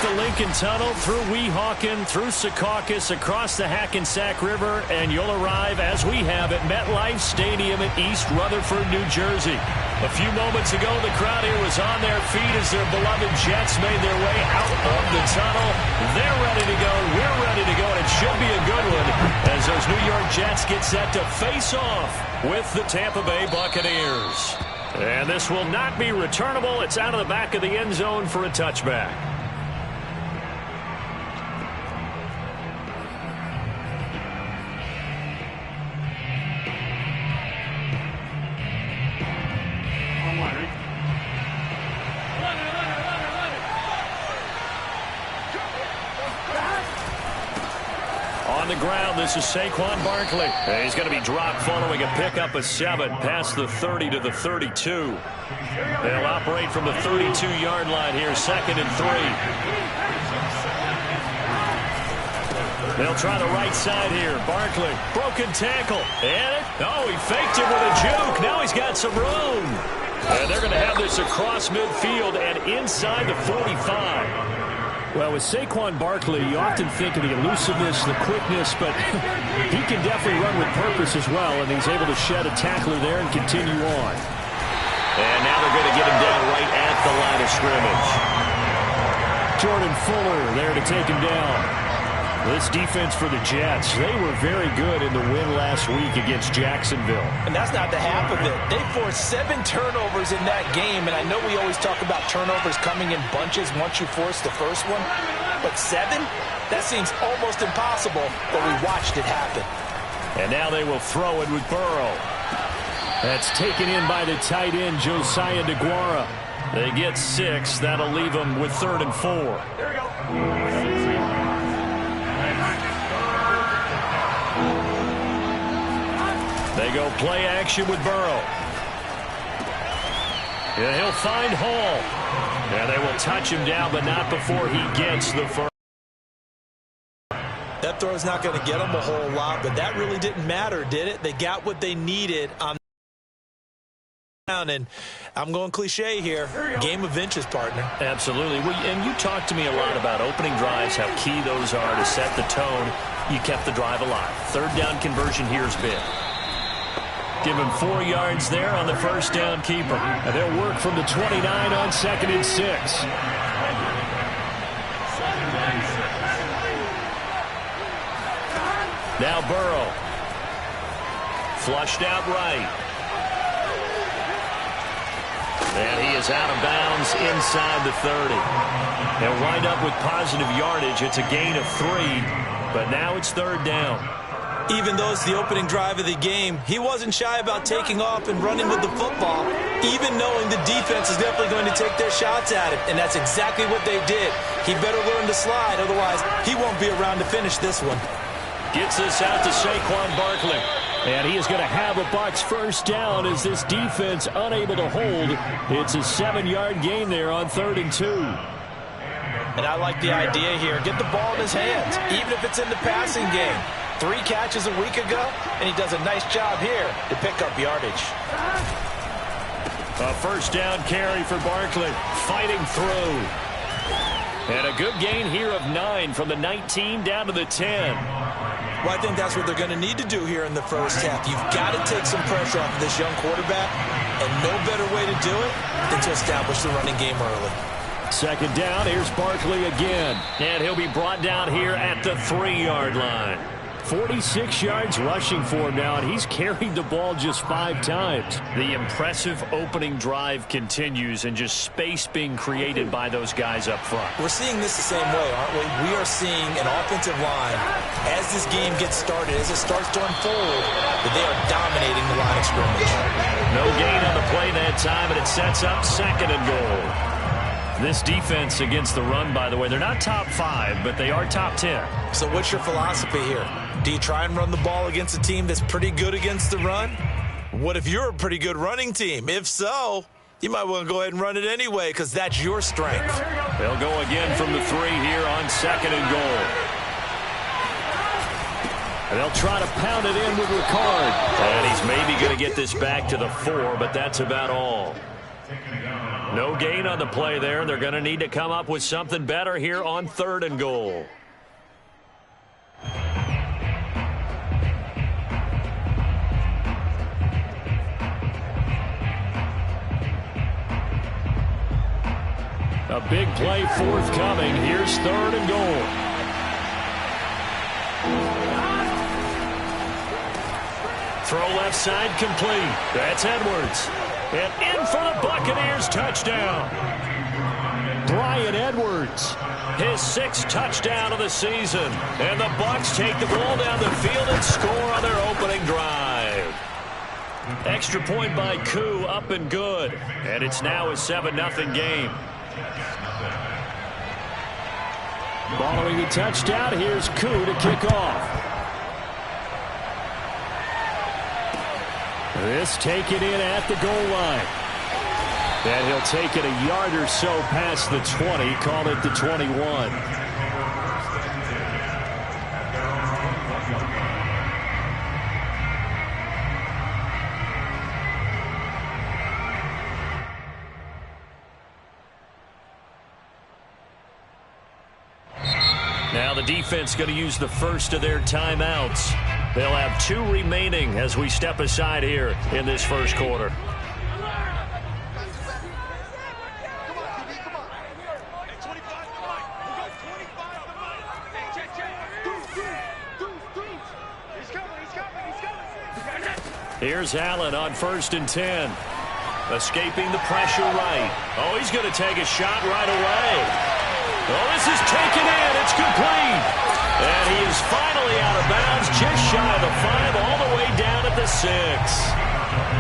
the Lincoln Tunnel, through Weehawken, through Secaucus, across the Hackensack River, and you'll arrive, as we have, at MetLife Stadium in East Rutherford, New Jersey. A few moments ago, the crowd here was on their feet as their beloved Jets made their way out of the tunnel. They're ready to go. We're ready to go, and it should be a good one as those New York Jets get set to face off with the Tampa Bay Buccaneers. And this will not be returnable. It's out of the back of the end zone for a touchback. On the ground, this is Saquon Barkley. He's going to be dropped following a pickup of 7 past the 30 to the 32. They'll operate from the 32-yard line here, 2nd and 3. They'll try the right side here. Barkley, broken tackle. And he faked it with a juke. Now he's got some room. And they're going to have this across midfield and inside the 45. Well, with Saquon Barkley, you often think of the elusiveness, the quickness, but he can definitely run with purpose as well, and he's able to shed a tackler there and continue on. And now they're going to get him down right at the line of scrimmage. Jordan Fuller there to take him down. This defense for the Jets, they were very good in the win last week against Jacksonville. And that's not the half of it. They forced 7 turnovers in that game, and I know we always talk about turnovers coming in bunches once you force the first one, but 7? That seems almost impossible, but we watched it happen. And now they will throw it with Burrow. That's taken in by the tight end, Josiah DeGuara. They get 6. That'll leave them with 3rd and 4. There we go. They go play action with Burrow. Yeah, he'll find Hall. And they will touch him down, but not before he gets the first. That throw is not going to get them a whole lot, but that really didn't matter, did it? They got what they needed on and I'm going cliche here. Game of inches, partner. Absolutely. And you talked to me a lot about opening drives, how key those are to set the tone. You kept the drive alive. 3rd down conversion here is big. Give him 4 yards there on the first down keeper. And they'll work from the 29 on 2nd and 6. Now Burrow. Flushed out right. And he is out of bounds inside the 30. They'll wind up with positive yardage. It's a gain of 3, but now it's 3rd down. Even though it's the opening drive of the game, he wasn't shy about taking off and running with the football, even knowing the defense is definitely going to take their shots at him, and that's exactly what they did. He better learn to slide, otherwise he won't be around to finish this one. Gets this out to Saquon Barkley. And he is going to have a Bucs first down as this defense unable to hold. It's a 7-yard gain there on 3rd and 2. And I like the idea here. Get the ball in his hands, even if it's in the passing game. 3 catches a week ago, and he does a nice job here to pick up yardage. A first down carry for Barkley, fighting through. And a good gain here of 9 from the 19 down to the 10. Well, I think that's what they're going to need to do here in the first half. You've got to take some pressure off of this young quarterback, and no better way to do it than to establish the running game early. 2nd down, here's Barkley again. And he'll be brought down here at the 3-yard line. 46 yards rushing for him now, and he's carried the ball just 5 times. The impressive opening drive continues, and just space being created by those guys up front. We're seeing this the same way, aren't we? We are seeing an offensive line, as this game gets started, as it starts to unfold, that they are dominating the line of scrimmage. No gain on the play that time, and it sets up 2nd and goal. This defense against the run, by the way, they're not top 5, but they are top 10. So what's your philosophy here? Do you try and run the ball against a team that's pretty good against the run? What if you're a pretty good running team? If so, you might want to go ahead and run it anyway because that's your strength. They'll go again from the 3 here on 2nd and goal. And they'll try to pound it in with Ricard. And he's maybe going to get this back to the 4, but that's about all. No gain on the play there. They're going to need to come up with something better here on 3rd and goal. A big play forthcoming. Here's 3rd and goal. Throw left side complete. That's Edwards. And in for the Buccaneers touchdown. Bryan Edwards, his 6th touchdown of the season. And the Bucs take the ball down the field and score on their opening drive. Extra point by G.O.A.T, up and good. And it's now a 7-0 game. Following the touchdown, here's G.O.A.T to kick off. This taken in at the goal line. And he'll take it a yard or so past the 20, call it the 21. Now the defense going to use the first of their timeouts. They'll have 2 remaining as we step aside here in this first quarter. Here's Allen on 1st and 10. Escaping the pressure right. Oh, he's going to take a shot right away. Oh, this is taken in. It's complete. And he is finally out of bounds, just shy of the 5, all the way down at the 6.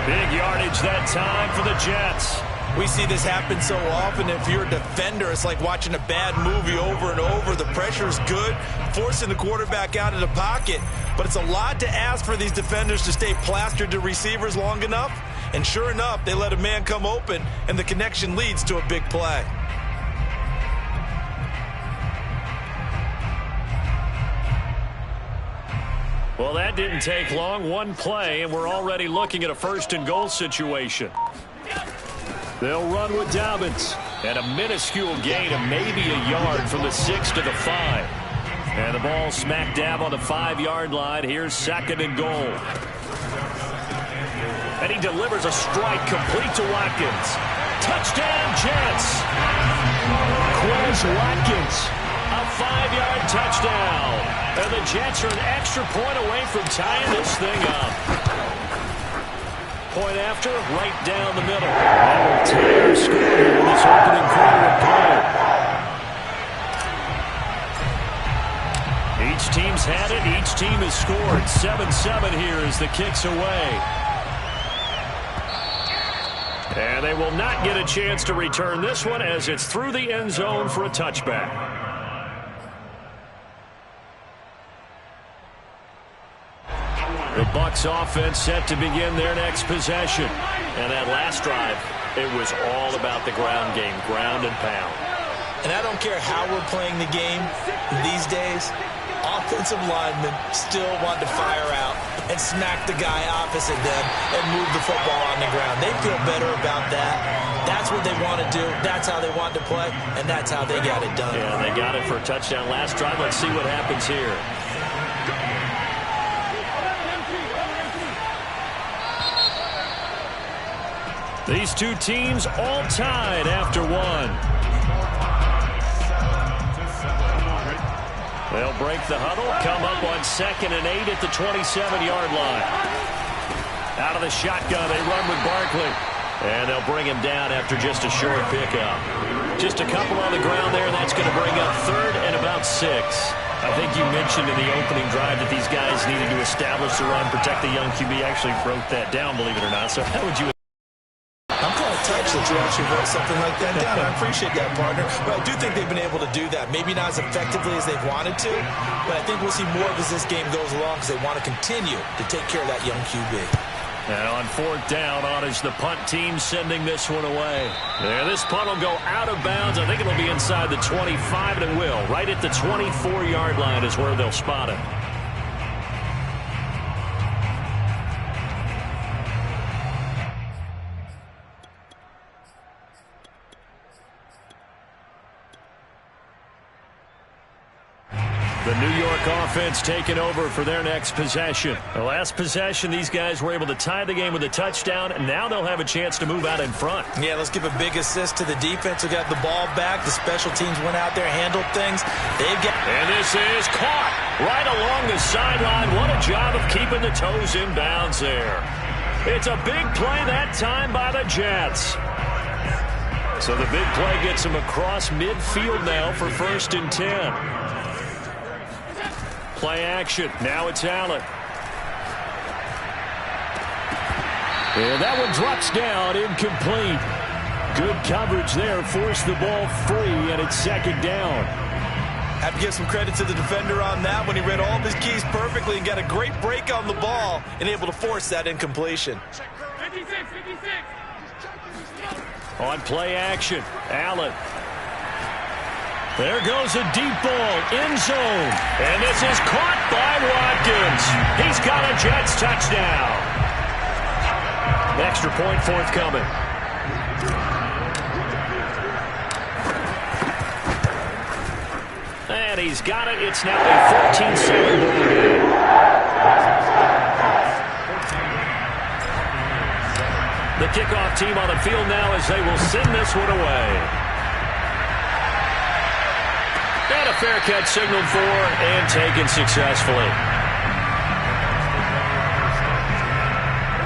Big yardage that time for the Jets. We see this happen so often. If you're a defender, it's like watching a bad movie over and over. The pressure is good, forcing the quarterback out of the pocket. But it's a lot to ask for these defenders to stay plastered to receivers long enough. And sure enough, they let a man come open, and the connection leads to a big play. Well, that didn't take long. 1 play, and we're already looking at a 1st and goal situation. They'll run with Dobbins. And a minuscule gain of maybe a yard from the 6 to the 5. And the ball smack dab on the 5-yard line. Here's 2nd and goal. And he delivers a strike complete to Watkins. Touchdown, Jets. Quez Watkins. A 5-yard touchdown. And the Jets are an extra point away from tying this thing up. Point after, right down the middle. That will tie our score here in this opening quarter of play. Each team's had it. Each team has scored. 7-7 here as the kick's away. And they will not get a chance to return this one as it's through the end zone for a touchback. The Bucs offense set to begin their next possession. And that last drive, it was all about the ground game, ground and pound. And I don't care how we're playing the game these days, offensive linemen still want to fire out and smack the guy opposite them and move the football on the ground. They feel better about that. That's what they want to do. That's how they want to play, and that's how they got it done. Yeah, they got it for a touchdown last drive. Let's see what happens here. These two teams all tied after 1. They'll break the huddle, come up on 2nd and 8 at the 27-yard line. Out of the shotgun, they run with Barkley. And they'll bring him down after just a short pickup. Just a couple on the ground there, and that's going to bring up 3rd and about 6. I think you mentioned in the opening drive that these guys needed to establish the run, protect the young QB. Actually wrote that down, believe it or not. So how would you... I'm kind of touched that you actually wrote something like that down. I appreciate that, partner. But I do think they've been able to do that. Maybe not as effectively as they've wanted to, but I think we'll see more as this game goes along because they want to continue to take care of that young QB. And on 4th down, on is the punt team sending this one away. Yeah, this punt will go out of bounds. I think it'll be inside the 25, and it will. Right at the 24-yard line is where they'll spot it. The New York offense taking over for their next possession. The last possession, these guys were able to tie the game with a touchdown, and now they'll have a chance to move out in front. Yeah, let's give a big assist to the defense who got the ball back. The special teams went out there, handled things. And this is caught right along the sideline. What a job of keeping the toes in bounds there. It's a big play that time by the Jets. So the big play gets them across midfield now for 1st and 10. Play action. Now it's Allen. And that one drops down, incomplete. Good coverage there. Forced the ball free, and it's 2nd down. Have to give some credit to the defender on that when he read all of his keys perfectly and got a great break on the ball and able to force that incompletion. 56. On play action, Allen. There goes a deep ball, end zone. And this is caught by Watkins. He's got a Jets touchdown. Extra point forthcoming. And he's got it. It's now a 14-7 ball game. The kickoff team on the field now as they will send this one away. And a fair catch signaled for and taken successfully.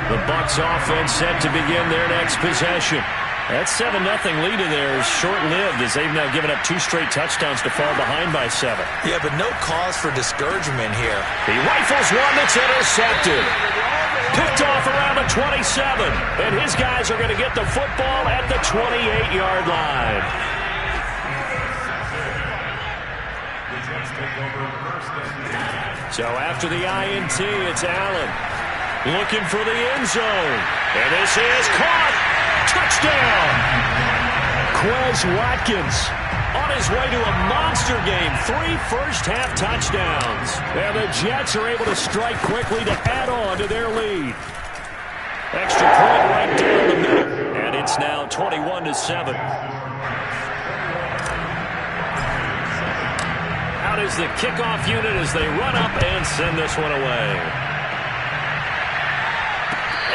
The Bucs offense set to begin their next possession. That 7-0 lead in there is short-lived as they've now given up 2 straight touchdowns to fall behind by 7. Yeah, but no cause for discouragement here. He rifles one that's intercepted. Picked off around the 27. And his guys are going to get the football at the 28-yard line. So after the INT, it's Allen looking for the end zone. And this is caught. Touchdown. Quez Watkins on his way to a monster game. 3 first-half touchdowns. And the Jets are able to strike quickly to add on to their lead. Extra point right down the middle. And it's now 21-7. Out is the kickoff unit as they run up and send this one away.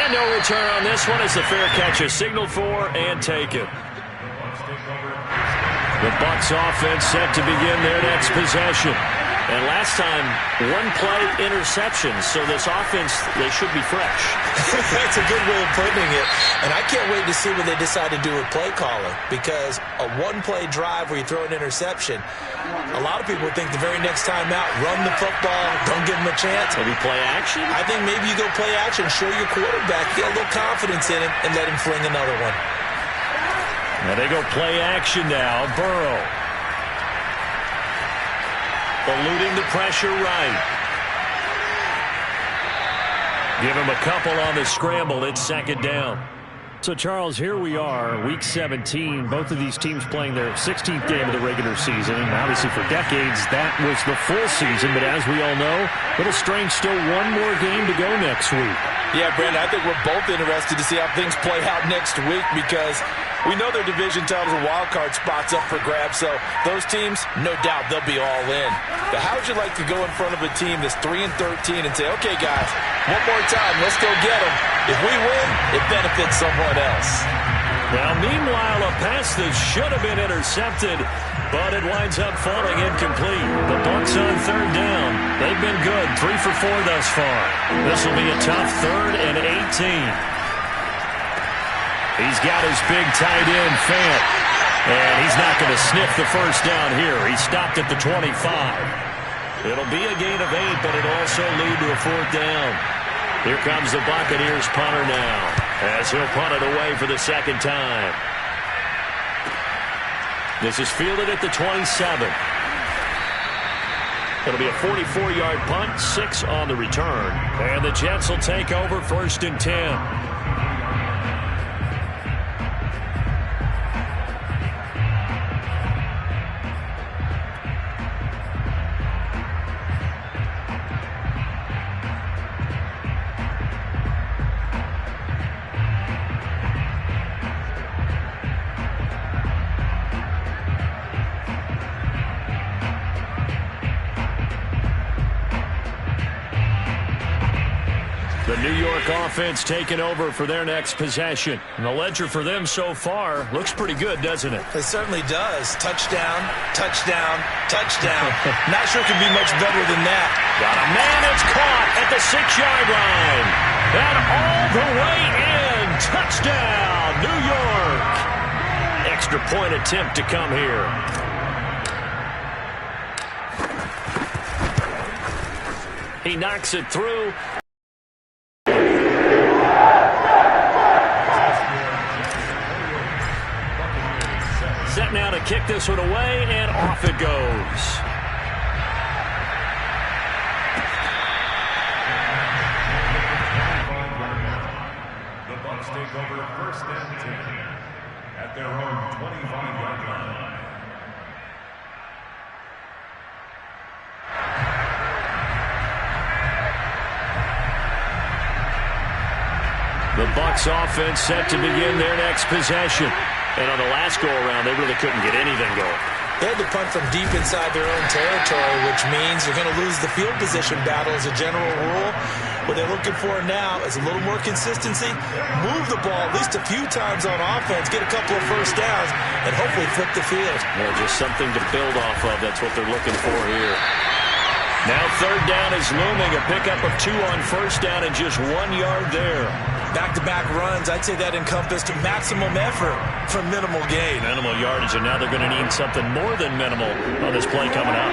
And no return on this one as the fair catch is signaled for and taken. The Bucs offense set to begin their next possession. And last time, 1-play interceptions. So this offense, they should be fresh. That's a good way of putting it. And I can't wait to see what they decide to do with play calling. Because a 1-play drive where you throw an interception, a lot of people think the very next time out, run the football, don't give them a chance. Maybe play action? I think maybe you go play action, show your quarterback, get a little confidence in him, and let him fling another one. Now they go play action now. Burrow. Eluding the pressure right. Give him a couple on the scramble. It's 2nd down. So, Charles, here we are, Week 17. Both of these teams playing their 16th game of the regular season. And obviously, for decades, that was the full season. But as we all know, a little strange, still one more game to go next week. Yeah, Brandon, I think we're both interested to see how things play out next week because we know their division titles and wild card spots up for grabs. So those teams, no doubt, they'll be all in. But how would you like to go in front of a team that's 3-13 and say, okay, guys, one more time, let's go get them. If we win, it benefits someone else. Now, meanwhile, a pass that should have been intercepted, but it winds up falling incomplete. The Bucs on 3rd down. They've been good, 3 for 4 thus far. This will be a tough 3rd and 18. He's got his big tight end, Fant. And he's not going to sniff the first down here. He stopped at the 25. It'll be a gain of 8, but it'll also lead to a 4th down. Here comes the Buccaneers punter now, as he'll punt it away for the 2nd time. This is fielded at the 27. It'll be a 44-yard punt, 6 on the return. And the Jets will take over 1st and 10. The New York offense taking over for their next possession. And the ledger for them so far looks pretty good, doesn't it? It certainly does. Touchdown, touchdown, touchdown. Not sure it can be much better than that. Got a man that's caught at the 6-yard line. And all the way in. Touchdown, New York. Extra point attempt to come here. He knocks it through. Set now to kick this one away, and off it goes. The Bucs take over first and 10 at their own 25-yard line. The Bucs offense set to begin their next possession. And on the last go-around, they really couldn't get anything going. They had to punt from deep inside their own territory, which means you're going to lose the field position battle as a general rule. What they're looking for now is a little more consistency, move the ball at least a few times on offense, get a couple of first downs, and hopefully flip the field. Yeah, just something to build off of. That's what they're looking for here. Now third down is looming. A pickup of 2 on first down and just 1 yard there. Back-to-back runs, I'd say that encompassed maximum effort for minimal gain. Minimal yardage, and now they're going to need something more than minimal on this play coming up.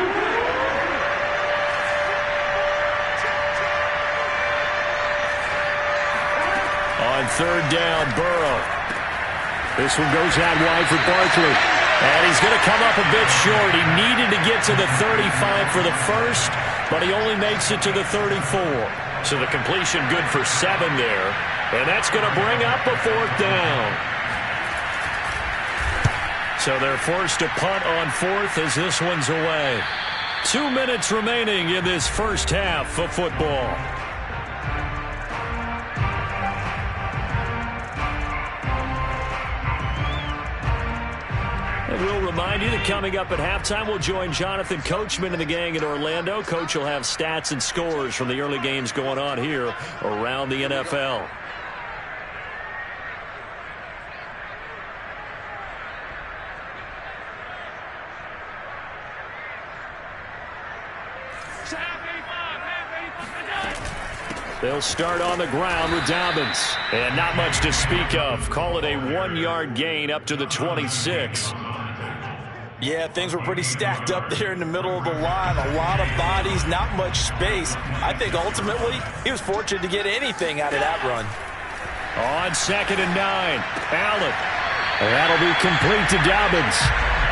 On third down, Burrow. This one goes out wide for Barkley. And he's going to come up a bit short. He needed to get to the 35 for the first, but he only makes it to the 34. So the completion good for 7 there. And that's going to bring up a 4th down. So they're forced to punt on 4th as this one's away. 2 minutes remaining in this first half of football. And we'll remind you that coming up at halftime, we'll join Jonathan Coachman and the gang in Orlando. Coach will have stats and scores from the early games going on here around the NFL. They'll start on the ground with Dobbins. And not much to speak of. Call it a 1-yard gain up to the 26. Yeah, things were pretty stacked up there in the middle of the line. A lot of bodies, not much space. I think ultimately he was fortunate to get anything out of that run. On 2nd and 9, Allen. That'll be complete to Dobbins.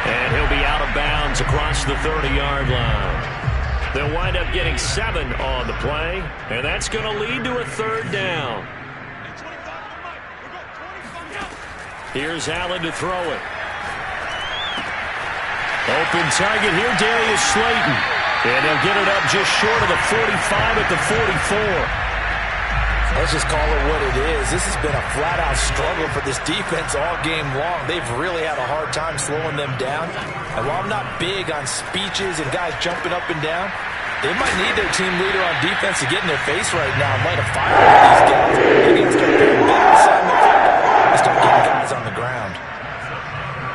And he'll be out of bounds across the 30-yard line. They'll wind up getting 7 on the play, and that's going to lead to a 3rd down. Here's Allen to throw it. Open target here, Darius Slayton. And they'll get it up just short of the 45 at the 44. Let's just call it what it is. This has been a flat-out struggle for this defense all game long. They've really had a hard time slowing them down. And while I'm not big on speeches and guys jumping up and down, they might need their team leader on defense to get in their face right now and light a fire with these guys. They're going to start putting back beside the football and start getting guys on the ground.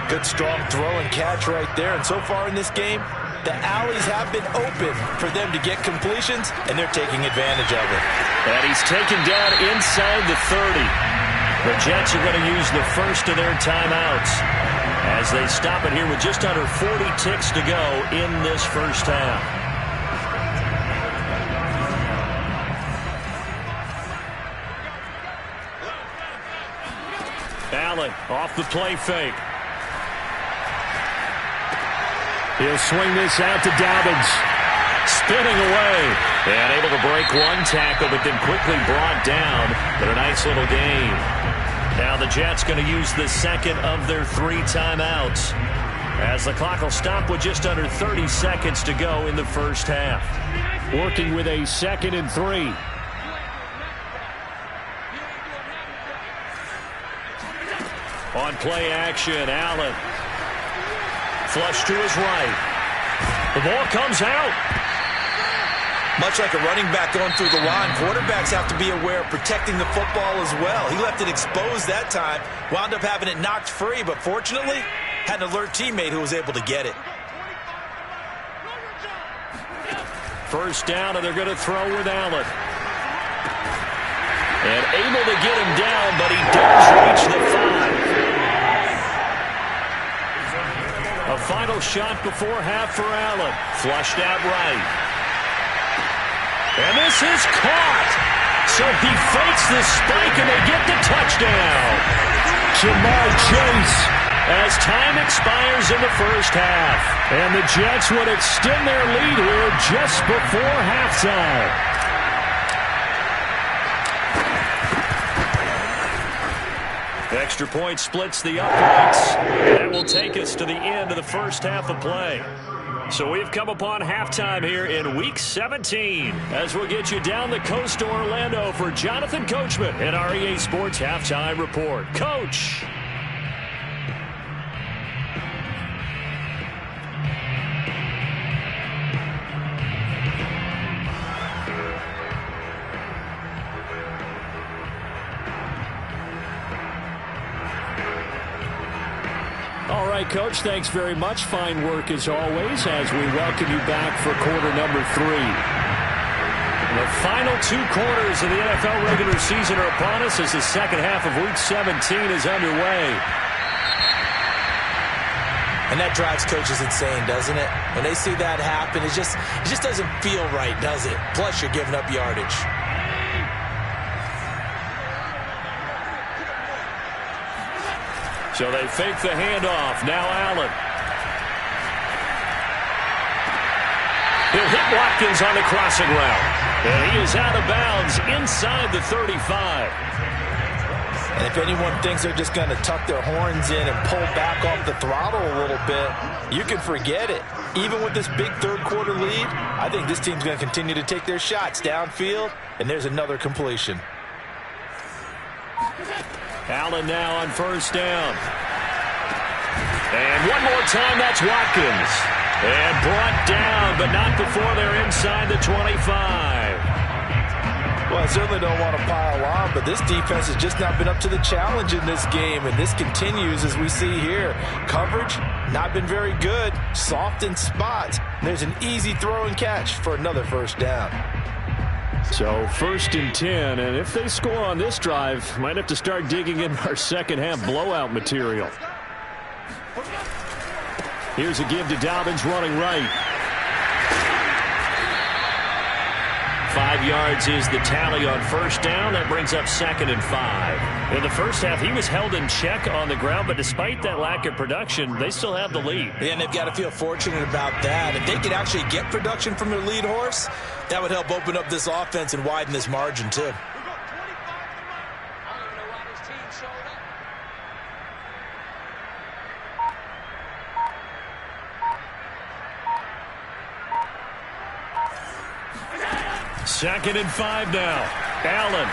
Good, strong throw and catch right there. And so far in this game, the alleys have been open for them to get completions, and they're taking advantage of it. And he's taken down inside the 30. The Jets are going to use the first of their timeouts as they stop it here with just under 40 ticks to go in this first half. Allen off the play fake. He'll swing this out to Dobbins. Spinning away. And able to break one tackle, but then quickly brought down. But a nice little gain. Now the Jets going to use the second of their 3 timeouts, as the clock will stop with just under 30 seconds to go in the first half. Working with a 2nd and 3. On play action, Allen. Flush to his right. The ball comes out. Much like a running back going through the line, quarterbacks have to be aware of protecting the football as well. He left it exposed that time, wound up having it knocked free, but fortunately, had an alert teammate who was able to get it. First down, and they're going to throw with Allen. And able to get him down, but he does reach the 5. A final shot before half for Allen. Flushed out right. And this is caught. So he fakes the spike, and they get the touchdown. Jamar Chase as time expires in the first half. And the Jets would extend their lead here just before halftime. Extra point splits the uprights. That will take us to the end of the first half of play. So we've come upon halftime here in Week 17 as we'll get you down the coast to Orlando for Jonathan Coachman and our EA Sports Halftime Report. Coach. All right, Coach, thanks very much. Fine work as always as we welcome you back for quarter number 3. The final 2 quarters of the NFL regular season are upon us as the second half of Week 17 is underway. And that drives coaches insane, doesn't it? When they see that happen, it just doesn't feel right, does it? Plus, you're giving up yardage. So they fake the handoff. Now Allen. He'll hit Watkins on the crossing route. And he is out of bounds inside the 35. And if anyone thinks they're just going to tuck their horns in and pull back off the throttle a little bit, you can forget it. Even with this big third-quarter lead, I think this team's going to continue to take their shots downfield, and there's another completion. Allen now on first down. And one more time, that's Watkins. And brought down, but not before they're inside the 25. Well, I certainly don't want to pile on, but this defense has just not been up to the challenge in this game, and this continues as we see here. Coverage, not been very good, soft in spots. There's an easy throw and catch for another first down. So first and 10, and if they score on this drive, might have to start digging in our second half blowout material. Here's a give to Dobbins running right. 5 yards is the tally on first down. That brings up second and 5. In the first half, he was held in check on the ground, but despite that lack of production, they still have the lead. Yeah, and they've got to feel fortunate about that. If they could actually get production from their lead horse, that would help open up this offense and widen this margin, too. Second and 5 now. Allen.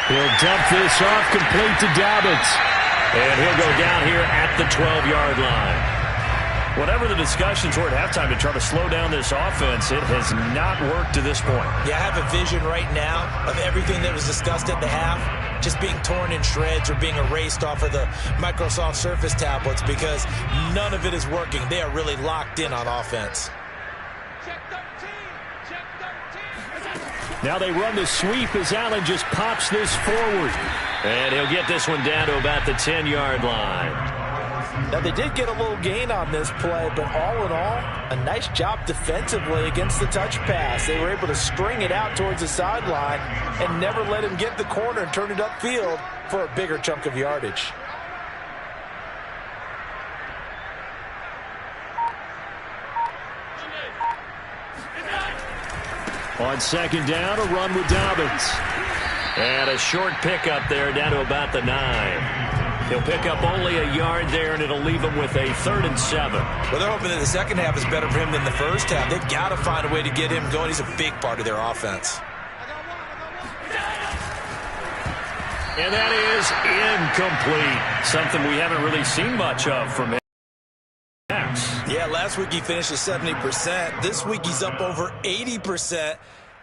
He'll dump this off, complete to Dobbins. And he'll go down here at the 12-yard line. Whatever the discussions were at halftime to try to slow down this offense, it has not worked to this point. Yeah, I have a vision right now of everything that was discussed at the half just being torn in shreds or being erased off of the Microsoft Surface tablets because none of it is working. They are really locked in on offense. Now they run the sweep as Allen just pops this forward. And he'll get this one down to about the 10-yard line. Now, they did get a little gain on this play, but all in all, a nice job defensively against the touch pass. They were able to string it out towards the sideline and never let him get the corner and turn it upfield for a bigger chunk of yardage. On second down, a run with Dobbins. And a short pickup there down to about the 9. He'll pick up only a yard there, and it'll leave him with a 3rd and 7. Well, they're hoping that the second half is better for him than the first half. They've got to find a way to get him going. He's a big part of their offense. And that is incomplete. Something we haven't really seen much of from him. Yeah, Yeah, last week he finished at 70%. This week he's up over 80%.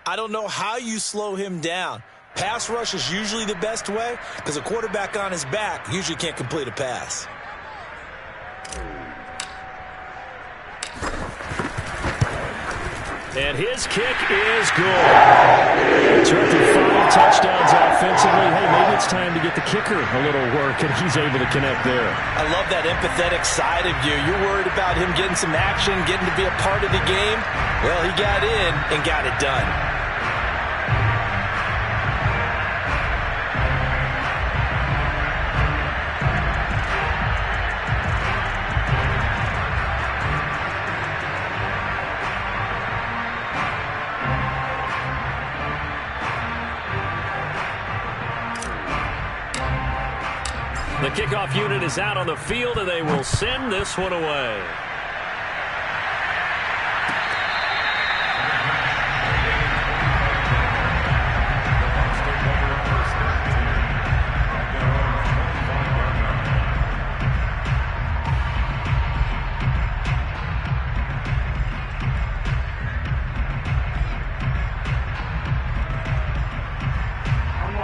I don't know how you slow him down. Pass rush is usually the best way because a quarterback on his back usually can't complete a pass. And his kick is good. Terrific 5 touchdowns offensively. Hey, maybe it's time to get the kicker a little work, and he's able to connect there. I love that empathetic side of you. You're worried about him getting some action, getting to be a part of the game. Well, he got in and got it done. The kickoff unit is out on the field, and they will send this one away.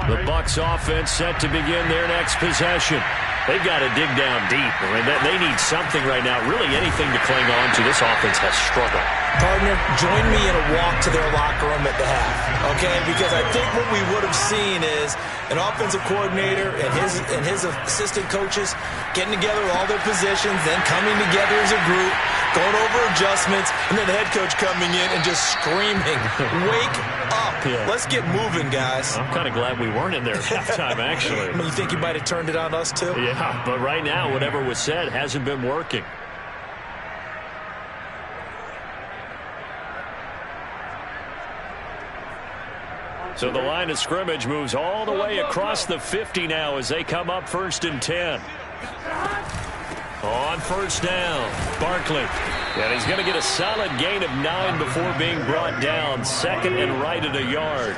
The Bucs offense set to begin their next possession. They've got to dig down deep. I mean, they need something right now, really anything to cling on to. This offense has struggled. Partner, join me in a walk to their locker room at the half, okay? Because I think what we would have seen is an offensive coordinator and his assistant coaches getting together all their positions, then coming together as a group, going over adjustments, and then the head coach coming in and just screaming, wake up. Yeah. Let's get moving, guys. I'm kind of glad we weren't in there at halftime, actually. I mean, you think you might have turned it on us, too? Yeah, but right now, whatever was said hasn't been working. So the line of scrimmage moves all the way across the 50 now as they come up 1st and 10. On 1st down, Barkley. And he's going to get a solid gain of 9 before being brought down. 2nd and right at a yard.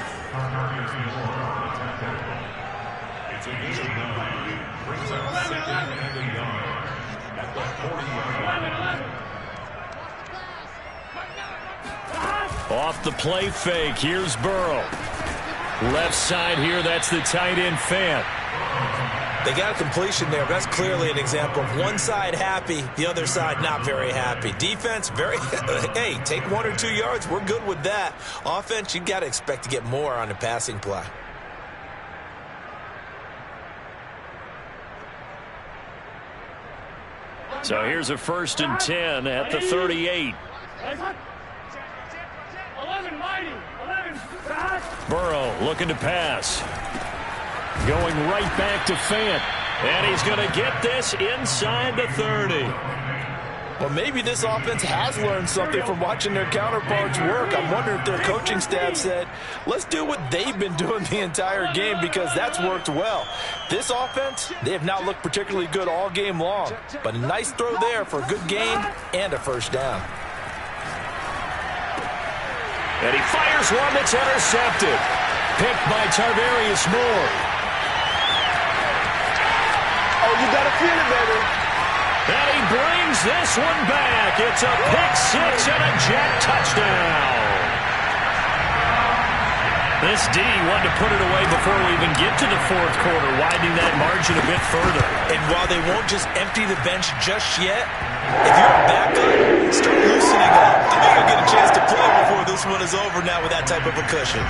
It's a gain of 9. Brings up 2nd and a yard at the 40-yard line. Off the play fake, here's Burrow. Left side here, that's the tight end Fant. They got a completion there. That's clearly an example of one side happy, the other side not very happy. Defense, hey, take 1 or 2 yards. We're good with that. Offense, you got to expect to get more on the passing play. So here's a 1st and 10 at the 38. Burrow looking to pass. Going right back to Fant. And he's going to get this inside the 30. Well, maybe this offense has learned something from watching their counterparts work. I'm wondering if their coaching staff said, let's do what they've been doing the entire game because that's worked well. This offense, they have not looked particularly good all game long. But a nice throw there for a good gain and a 1st down. And he fires one that's intercepted. Picked by Tarvarius Moore. Oh, you got to feel it, baby. And he brings this one back. It's a pick 6 and a Jet touchdown. This D wanted to put it away before we even get to the 4th quarter, widening that margin a bit further. And while they won't just empty the bench just yet, if you're a backup, start loosening up. I think you'll get a chance to play before this one is over now with that type of a cushion.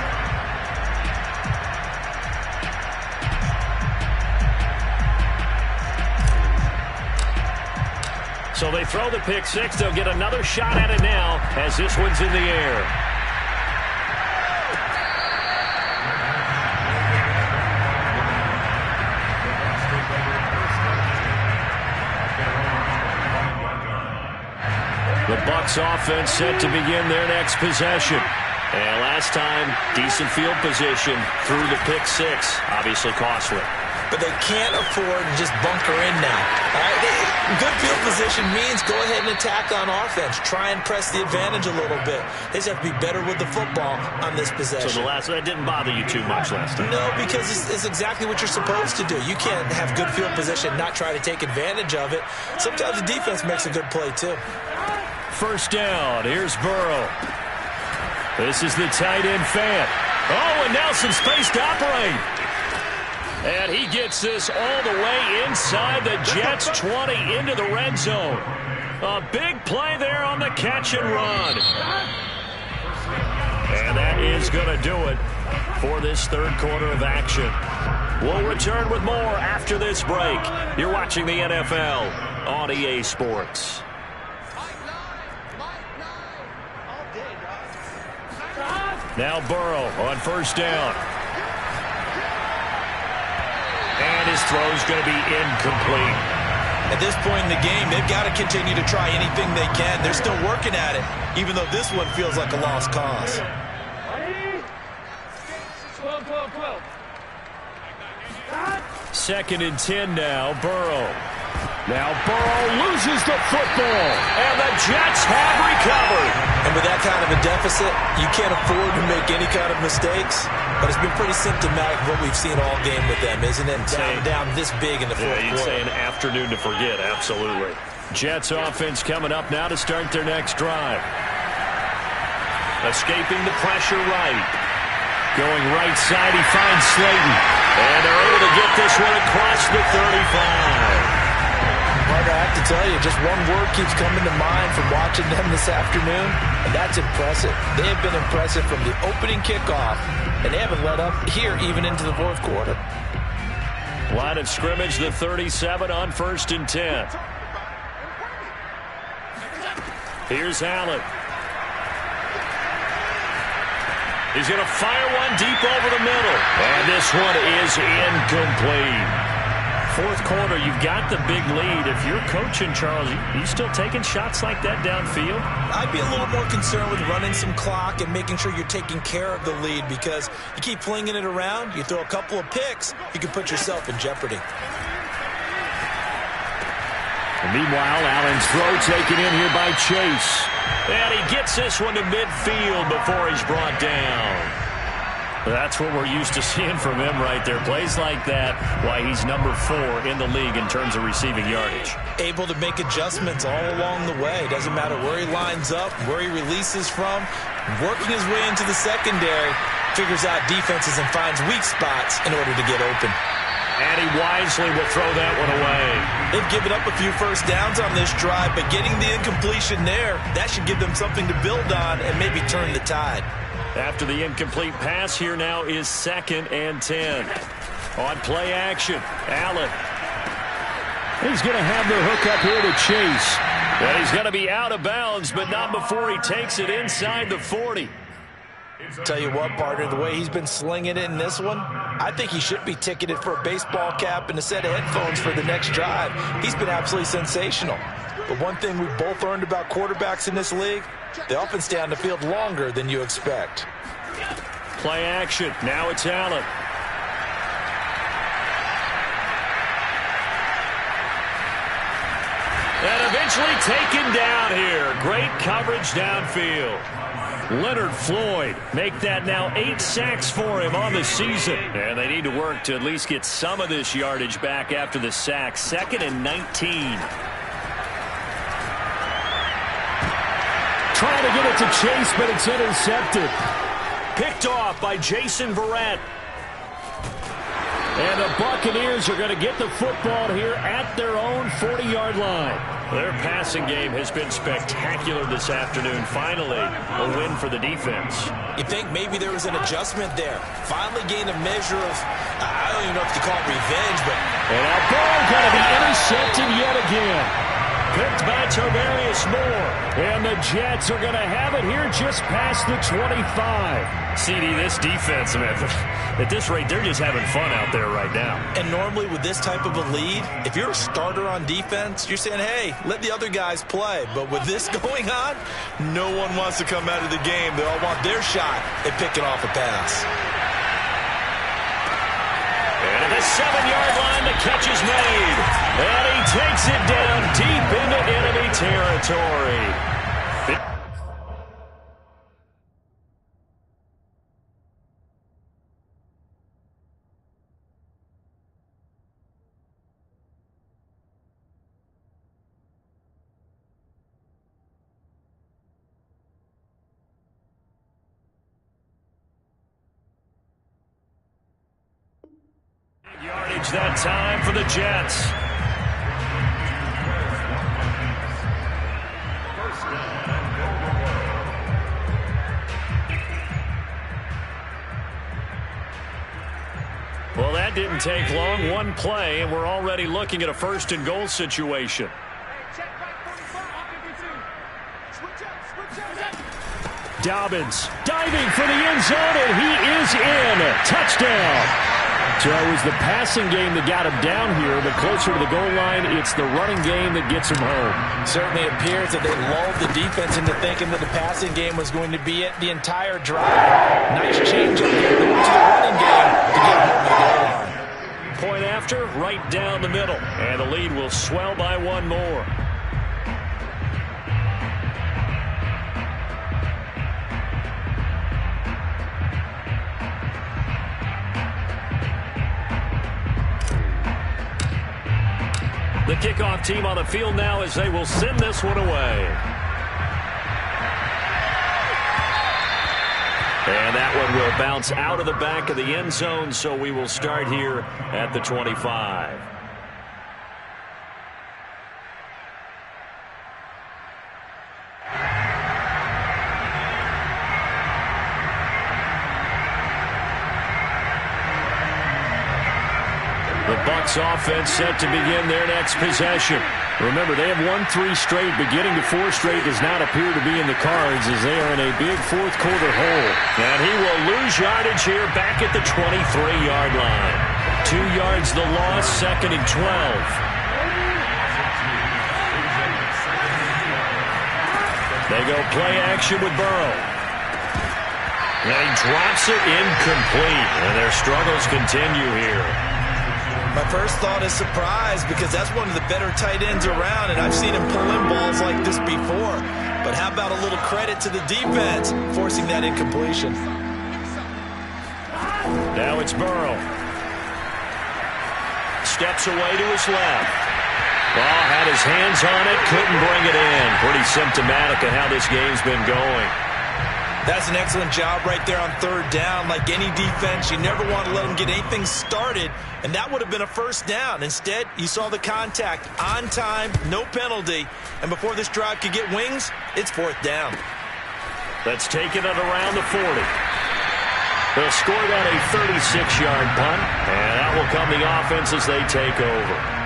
So they throw the pick 6. They'll get another shot at it now as this one's in the air. The Bucs offense set to begin their next possession. And last time, decent field position through the pick 6. Obviously costly. But they can't afford to just bunker in now. All right? Good field position means go ahead and attack on offense. Try and press the advantage a little bit. They just have to be better with the football on this possession. So that didn't bother you too much last time? No, because it's exactly what you're supposed to do. You can't have good field position and not try to take advantage of it. Sometimes the defense makes a good play, too. First down. Here's Burrow. This is the tight end fan. Oh, and now some space to operate. And he gets this all the way inside the Jets 20 into the red zone. A big play there on the catch and run. And that is going to do it for this third quarter of action. We'll return with more after this break. You're watching the NFL on EA Sports. Now Burrow on first down. And his throw's going to be incomplete. At this point in the game, they've got to continue to try anything they can. They're still working at it, even though this one feels like a lost cause. 12. Second and 10 now, Burrow. Now Burrow loses the football, and the Jets have recovered. And with that kind of a deficit, you can't afford to make any kind of mistakes. But it's been pretty symptomatic of what we've seen all game with them, isn't it? Down this big in the fourth quarter. You'd say an afternoon to forget, absolutely. Jets offense coming up now to start their next drive. Escaping the pressure right. Going right side, he finds Slayton. And they're able to get this one across the 35. Parker, I have to tell you, just one word keeps coming to mind from watching them this afternoon, and that's impressive. They have been impressive from the opening kickoff, and they haven't let up here even into the fourth quarter. Line of scrimmage, the 37 on first and 10. Here's Allen. He's going to fire one deep over the middle. And this one is incomplete. Fourth quarter, you've got the big lead. If you're coaching, Charles, you still taking shots like that downfield? I'd be a little more concerned with running some clock and making sure you're taking care of the lead, because you keep flinging it around, you throw a couple of picks, you can put yourself in jeopardy. And meanwhile, Allen's throw taken in here by Chase. And he gets this one to midfield before he's brought down. That's what we're used to seeing from him right there. Plays like that, why he's number 4 in the league in terms of receiving yardage. Able to make adjustments all along the way. Doesn't matter where he lines up, where he releases from. Working his way into the secondary, figures out defenses and finds weak spots in order to get open. And he wisely will throw that one away. They've given up a few first downs on this drive, but getting the incompletion there, that should give them something to build on and maybe turn the tide. After the incomplete pass, here now is 2nd and 10. On play action, Allen. He's going to have the hook up here to Chase. And he's going to be out of bounds, but not before he takes it inside the 40. Tell you what, partner, the way he's been slinging it in this one, I think he should be ticketed for a baseball cap and a set of headphones for the next drive. He's been absolutely sensational. But one thing we've both learned about quarterbacks in this league, they often stay on the field longer than you expect. Play action. Now it's Allen. And eventually taken down here. Great coverage downfield. Leonard Floyd make that now 8 sacks for him on the season. And they need to work to at least get some of this yardage back after the sack. 2nd and 19. Trying to get it to Chase, but it's intercepted. Picked off by Jason Verrett. And the Buccaneers are going to get the football here at their own 40-yard line. Their passing game has been spectacular this afternoon. Finally, a win for the defense. You think maybe there was an adjustment there. Finally gained a measure of, I don't even know if you call it revenge, but... And a ball going to be intercepted yet again. Picked by Tarvarius Moore. And the Jets are going to have it here just past the 25. CD, this defense, man, at this rate, they're just having fun out there right now. And normally with this type of a lead, if you're a starter on defense, you're saying, hey, let the other guys play. But with this going on, no one wants to come out of the game. They all want their shot at picking off a pass. And at the 7-yard line, the catch is made. And he takes it down deep into enemy territory. scrimmage that time for the Jets. Well, that didn't take long. One play, and we're already looking at a first-and-goal situation. Dobbins diving for the end zone, and he is in. Touchdown. So it was the passing game that got him down here, but closer to the goal line, it's the running game that gets him home. Certainly appears that they lulled the defense into thinking that the passing game was going to be it the entire drive. Nice change up there going to the running game to get him over the goal line. Point after, right down the middle, and the lead will swell by one more. The kickoff team on the field now as they will send this one away. And that one will bounce out of the back of the end zone, so we will start here at the 25. The Bucs offense set to begin their next possession. Remember, they have won 3 straight, but getting to 4 straight does not appear to be in the cards as they are in a big fourth-quarter hole. And he will lose yardage here back at the 23-yard line. 2 yards the loss, 2nd and 12. They go play action with Burrow. And he drops it incomplete. And their struggles continue here. My first thought is surprise because that's one of the better tight ends around, and I've seen him pull in balls like this before. But how about a little credit to the defense forcing that incompletion? Now it's Burrow. Steps away to his left. Ball had his hands on it, couldn't bring it in. Pretty symptomatic of how this game's been going. That's an excellent job right there on 3rd down. Like any defense, you never want to let them get anything started, and that would have been a first down. Instead, you saw the contact on time, no penalty, and before this drive could get wings, it's 4th down. Let's take it at around the 40. They'll score that a 36-yard punt, and that will come the offense as they take over.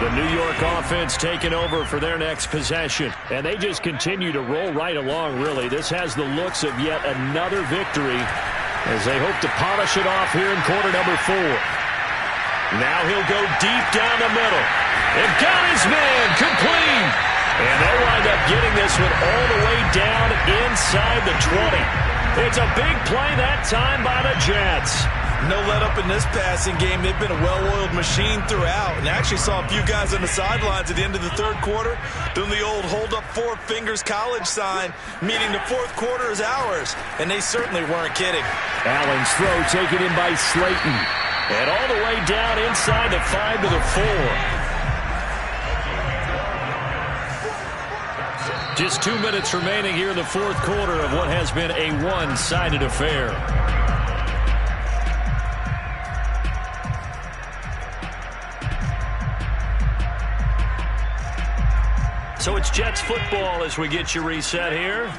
The New York offense taking over for their next possession. And they just continue to roll right along, really. This has the looks of yet another victory as they hope to polish it off here in quarter number 4. Now he'll go deep down the middle. And got his man complete. And they wind up getting this one all the way down inside the 20. It's a big play that time by the Jets. No let up in this passing game. They've been a well-oiled machine throughout. And I actually saw a few guys on the sidelines at the end of the 3rd quarter doing the old hold up 4 fingers college sign, meaning the 4th quarter is ours. And they certainly weren't kidding. Allen's throw taken in by Slayton. And all the way down inside the 5 to the 4. Just 2 minutes remaining here in the 4th quarter of what has been a one-sided affair. So it's Jets football as we get you reset here.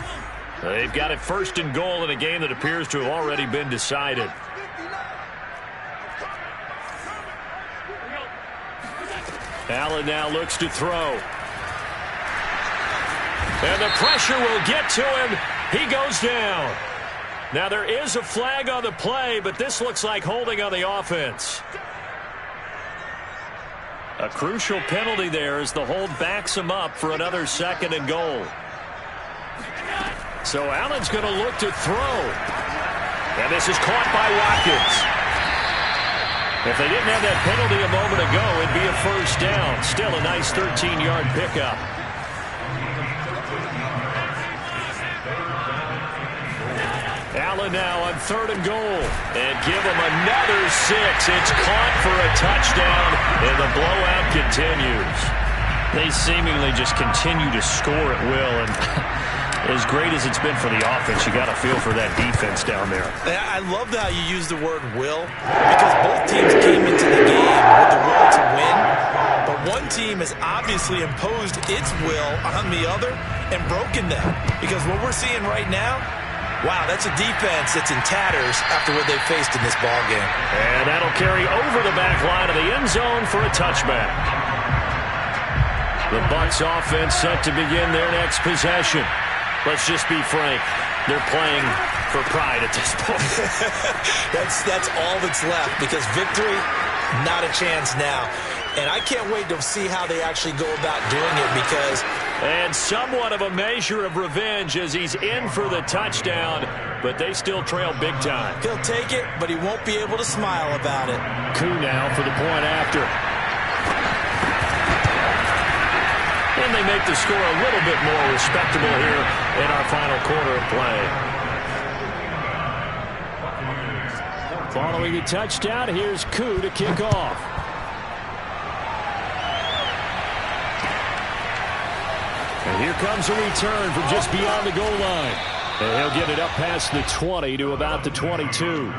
They've got it 1st and goal in a game that appears to have already been decided. Allen now looks to throw. And the pressure will get to him. He goes down. Now there is a flag on the play, but this looks like holding on the offense. A crucial penalty there as the hold backs him up for another 2nd and goal. So Allen's going to look to throw. And this is caught by Watkins. If they didn't have that penalty a moment ago, it'd be a 1st down. Still a nice 13-yard pickup. Allen now on 3rd and goal. And give him another 6. It's caught for a touchdown, and the blowout continues. They seemingly just continue to score at will, and As great as it's been for the offense, you got to feel for that defense down there. I love how you use the word will, because both teams came into the game with the will to win, but one team has obviously imposed its will on the other and broken them. Because what we're seeing right now, wow, that's a defense that's in tatters after what they faced in this ballgame. And that'll carry over the back line of the end zone for a touchback. The Bucs offense set to begin their next possession. Let's just be frank. They're playing for pride at this point. That's all that's left, because victory, not a chance now. And I can't wait to see how they actually go about doing it, because... And somewhat of a measure of revenge as he's in for the touchdown, but they still trail big time. He'll take it, but he won't be able to smile about it. Coup now for the point after. And they make the score a little bit more respectable here in our final quarter of play. Following the touchdown, here's Coup to kick off. And here comes a return from just beyond the goal line. And he'll get it up past the 20 to about the 22. The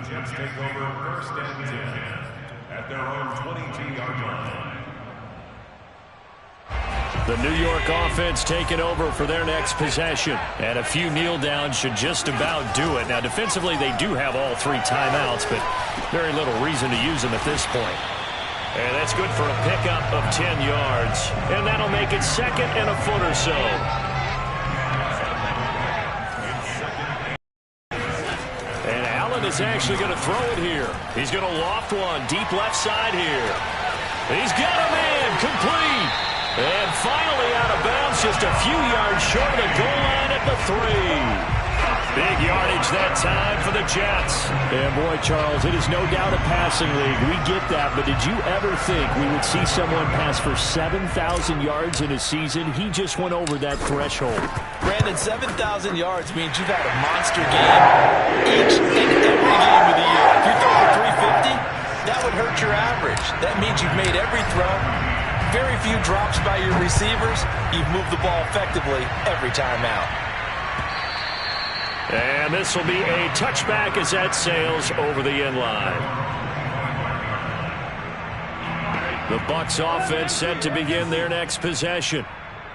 Jets take over first and 10 at their own 22-yard line. The New York offense taking over for their next possession. And a few kneel downs should just about do it. Now, defensively, they do have all 3 timeouts, but very little reason to use them at this point. And that's good for a pickup of 10 yards. And that'll make it second and a foot or so. And Allen is actually going to throw it here. He's going to loft one deep left side here. He's got a man complete. And finally out of bounds, just a few yards short of the goal line at the 3. Big yardage that time for the Jets. And boy, Charles, it is no doubt a passing league. We get that, but did you ever think we would see someone pass for 7,000 yards in a season? He just went over that threshold. Brandon, 7,000 yards means you've had a monster game each and every game of the year. If you throw for 350, that would hurt your average. That means you've made every throw. Very few drops by your receivers. You've moved the ball effectively every time out. And this will be a touchback as that sails over the end line. The Bucs offense set to begin their next possession.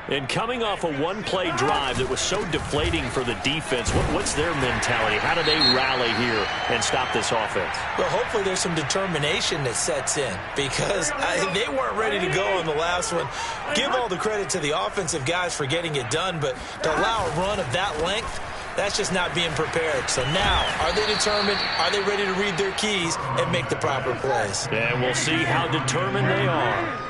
And coming off a one-play drive that was so deflating for the defense, what's their mentality? How do they rally here and stop this offense? Well, hopefully there's some determination that sets in, because they weren't ready to go on the last one. Give all the credit to the offensive guys for getting it done, but to allow a run of that length, that's just not being prepared. So now, are they determined? Are they ready to read their keys and make the proper plays? And we'll see how determined they are.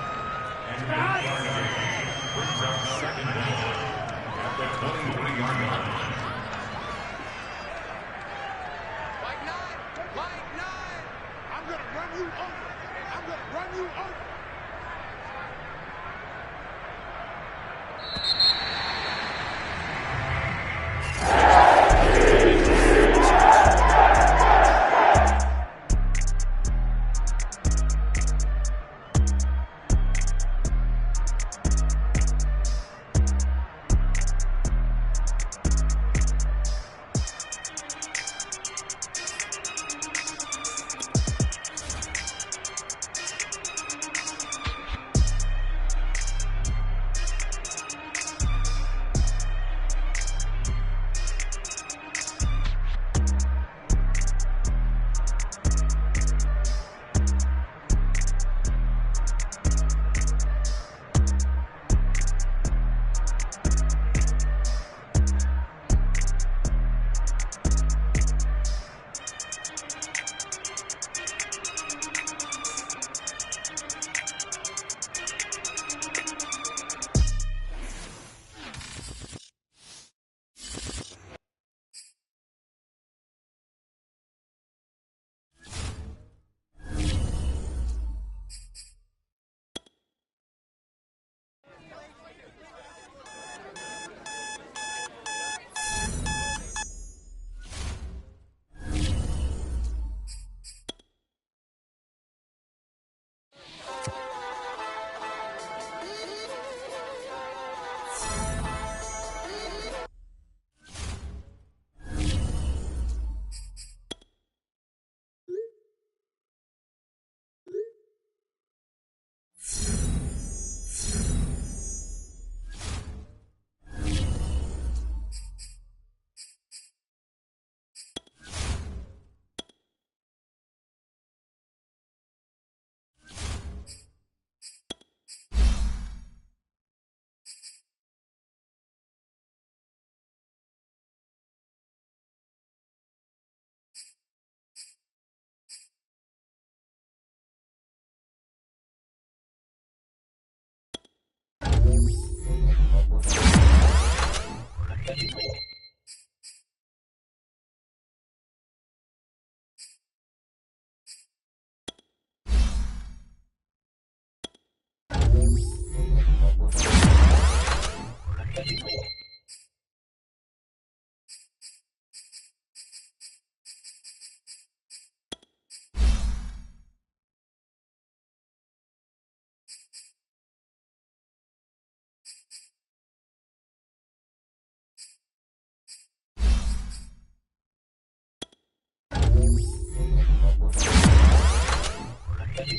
Thank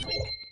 you.